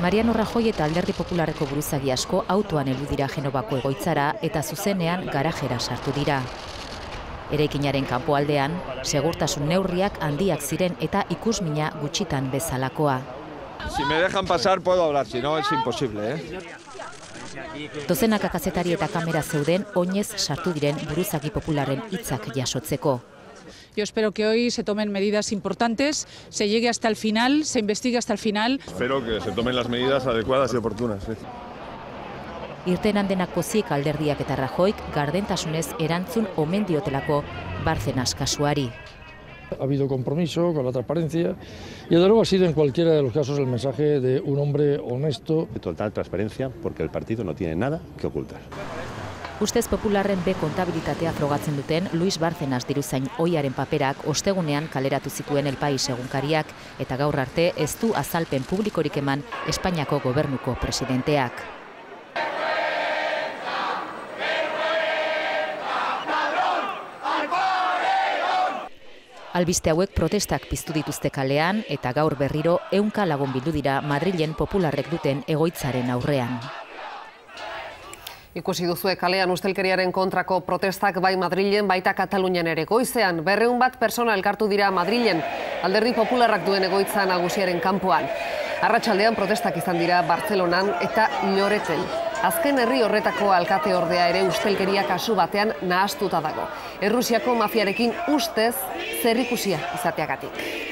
Mariano Rajoy eta Alderdi Popularreko buruzagi asko autoan heldu dira Genovako egoitzara eta zuzenean garajera sartu dira. Eraikinaren kanpoaldean, segurtasun neurriak handiak ziren eta ikusmina gutxitan bezalakoa. Si me dejan pasar puedo hablar, si no es imposible, Dozenaka kazetari eta kamera zeuden oinez sartu diren buruzagi popularren hitzak jasotzeko. Yo espero que hoy se tomen medidas importantes, se llegue hasta el final, se investigue hasta el final. Espero que se tomen las medidas adecuadas y oportunas. Irtenan denak pozik alderdiak eta Rajoyk gardentasunez erantzun omen diotelako Bárcenas kasuari. Ha habido compromiso con la transparencia y desde luego ha sido en cualquiera de los casos el mensaje de un hombre honesto. Total transparencia porque el partido no tiene nada que ocultar. Ustez Popularren B kontabilitatea frogatzen duten Luis Bárcenas diruzain ohiaren paperak ostegunean kaleratu zituen El País egunkariak eta gaur arte ez du azalpen publikorik eman Espainiako gobernuko presidenteak. Albiste hauek protestak piztu dituzte kalean eta gaur berriro 100 lagun bildu dira Madrilen Popularrek duten egoitzaren aurrean. Ikusi duzue kalean ustelkeriaren kontrako protestak bai Madrilen baita Katalunian ere. Goizean 200 bat pertsona elkartu dira Madrilen, Alderdi Popularrak duen egoitza nagusiaren kanpoan. Arratsaldean protestak izan dira Bartzelonan eta Lloreten. Azken herri horretako alkate ordea ere ustelkeria kasu batean nahastuta dago. Errusiako mafiarekin ustez zerikusia izateagatik.